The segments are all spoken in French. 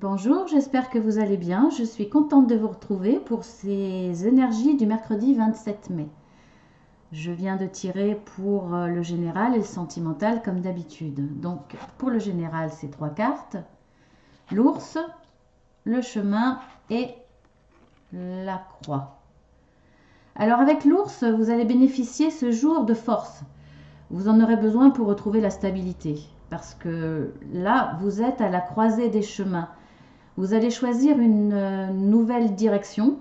Bonjour, j'espère que vous allez bien. Je suis contente de vous retrouver pour ces énergies du mercredi 27 mai. Je viens de tirer pour le général et le sentimental comme d'habitude. Donc pour le général, c'est 3 cartes. L'ours, le chemin et la croix. Alors avec l'ours, vous allez bénéficier ce jour de force. Vous en aurez besoin pour retrouver la stabilité. Parce que là, vous êtes à la croisée des chemins. Vous allez choisir une nouvelle direction.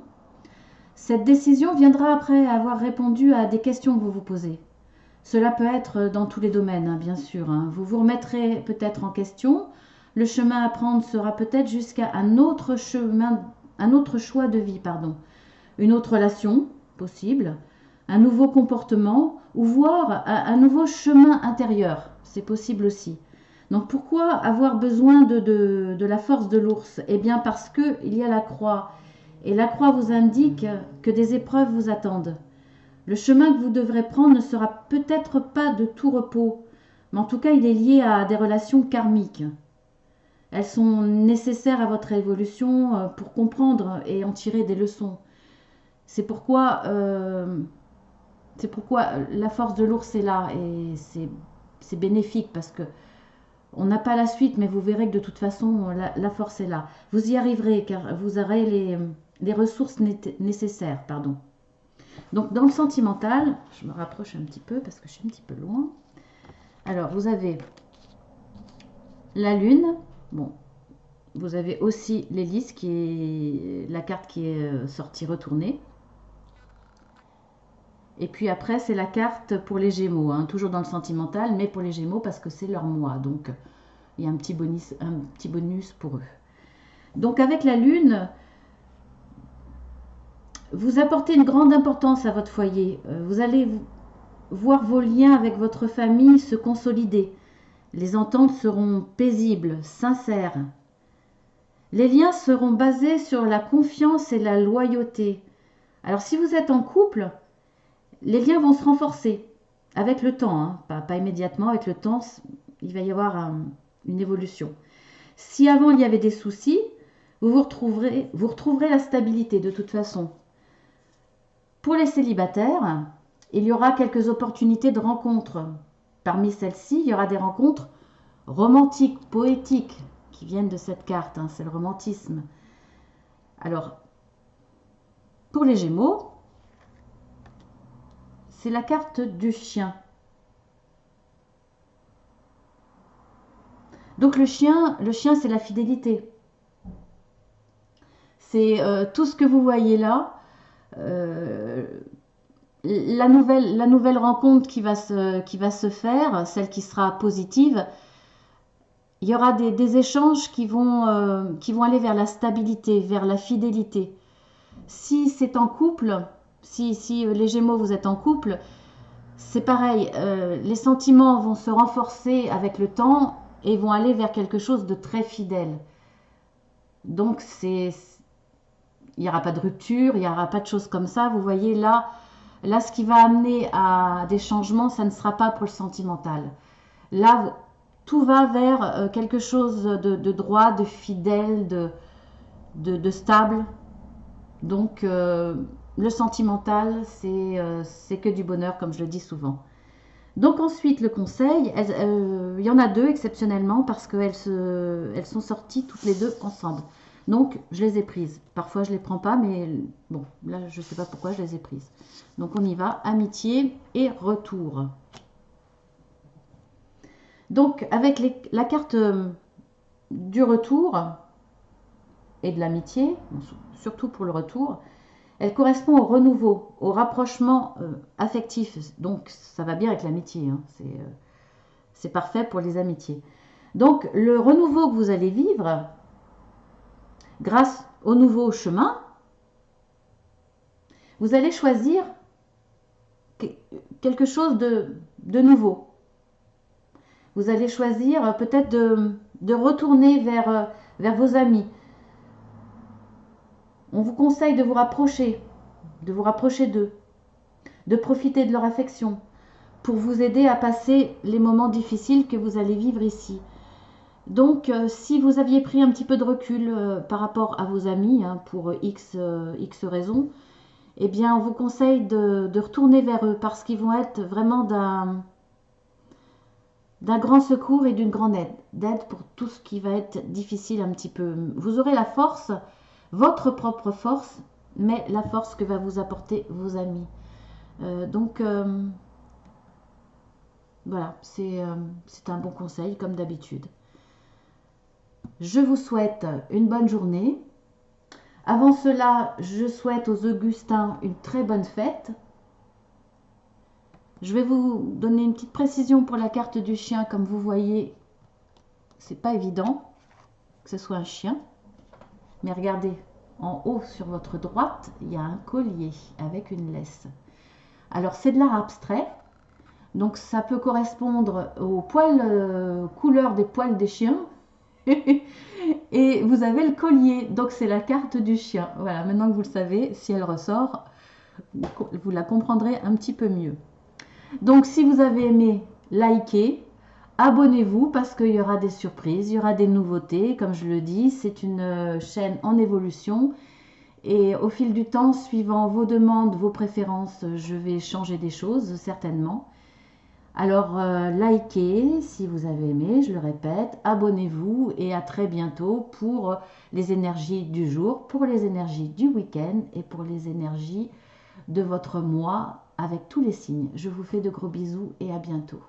Cette décision viendra après avoir répondu à des questions que vous vous posez. Cela peut être dans tous les domaines, bien sûr. Vous vous remettrez peut-être en question. Le chemin à prendre sera peut-être jusqu'à un autre chemin, un autre choix de vie, une autre relation possible, un nouveau comportement ou voire un nouveau chemin intérieur. C'est possible aussi. Donc pourquoi avoir besoin de la force de l'ours? Eh bien parce qu'il y a la croix. Et la croix vous indique que des épreuves vous attendent. Le chemin que vous devrez prendre ne sera peut-être pas de tout repos, mais en tout cas il est lié à des relations karmiques. Elles sont nécessaires à votre évolution pour comprendre et en tirer des leçons. C'est pourquoi la force de l'ours est là et c'est bénéfique parce que on n'a pas la suite, mais vous verrez que de toute façon, la force est là. Vous y arriverez car vous aurez les ressources nécessaires. Donc, dans le sentimental, je me rapproche un petit peu parce que je suis un petit peu loin. Alors, vous avez la lune. Bon, vous avez aussi l'hélice qui est la carte qui est sortie retournée. Et puis après, c'est la carte pour les Gémeaux, toujours dans le sentimental, mais pour les Gémeaux parce que c'est leur mois. Donc, il y a un petit bonus pour eux. Donc avec la lune, vous apportez une grande importance à votre foyer. Vous allez voir vos liens avec votre famille se consolider. Les ententes seront paisibles, sincères. Les liens seront basés sur la confiance et la loyauté. Alors si vous êtes en couple, les liens vont se renforcer avec le temps, pas immédiatement, avec le temps, il va y avoir une évolution. Si avant il y avait des soucis, vous retrouverez la stabilité de toute façon. Pour les célibataires, il y aura quelques opportunités de rencontres. Parmi celles-ci, il y aura des rencontres romantiques, poétiques, qui viennent de cette carte, c'est le romantisme. Alors, pour les Gémeaux, c'est la carte du chien. Donc le chien c'est la fidélité. C'est tout ce que vous voyez là. La nouvelle rencontre qui va se faire, celle qui sera positive, il y aura des échanges qui vont aller vers la stabilité, vers la fidélité. Si c'est en couple, si les Gémeaux vous êtes en couple, c'est pareil, les sentiments vont se renforcer avec le temps et vont aller vers quelque chose de très fidèle. Donc il n'y aura pas de rupture, il n'y aura pas de choses comme ça. Vous voyez là, ce qui va amener à des changements, ça ne sera pas pour le sentimental. Là, tout va vers quelque chose de droit, de fidèle, de stable. Donc, le sentimental, c'est que du bonheur, comme je le dis souvent. Donc ensuite, le conseil, il y en a deux exceptionnellement parce qu'elles sont sorties toutes les deux ensemble. Donc, je les ai prises. Parfois, je ne les prends pas, mais bon, là, je ne sais pas pourquoi je les ai prises. Donc, on y va. Amitié et retour. Donc, avec la carte du retour et de l'amitié, surtout pour le retour, elle correspond au renouveau, au rapprochement affectif. Donc, ça va bien avec l'amitié. C'est parfait pour les amitiés. Donc, le renouveau que vous allez vivre, grâce au nouveau chemin, vous allez choisir quelque chose de nouveau. Vous allez choisir peut-être de retourner vers vos amis. On vous conseille de vous rapprocher d'eux, de profiter de leur affection pour vous aider à passer les moments difficiles que vous allez vivre ici. Donc, si vous aviez pris un petit peu de recul par rapport à vos amis, hein, pour X raisons, eh bien, on vous conseille de retourner vers eux parce qu'ils vont être vraiment d'un grand secours et d'une grande d'aide pour tout ce qui va être difficile un petit peu. Vous aurez la force, votre propre force, mais la force que va vous apporter vos amis. Donc, voilà, c'est un bon conseil comme d'habitude. Je vous souhaite une bonne journée. Avant cela, je souhaite aux Augustins une très bonne fête. Je vais vous donner une petite précision pour la carte du chien. Comme vous voyez, c'est pas évident que ce soit un chien. Mais regardez, en haut sur votre droite, il y a un collier avec une laisse. Alors c'est de l'art abstrait. Donc ça peut correspondre aux poils, couleur des poils des chiens. Et vous avez le collier, donc c'est la carte du chien. Voilà, maintenant que vous le savez, si elle ressort, vous la comprendrez un petit peu mieux. Donc si vous avez aimé, likez, abonnez-vous parce qu'il y aura des surprises, il y aura des nouveautés. Comme je le dis, c'est une chaîne en évolution. Et au fil du temps, suivant vos demandes, vos préférences, je vais changer des choses certainement. Alors, likez si vous avez aimé, je le répète, abonnez-vous et à très bientôt pour les énergies du jour, pour les énergies du week-end et pour les énergies de votre mois avec tous les signes. Je vous fais de gros bisous et à bientôt.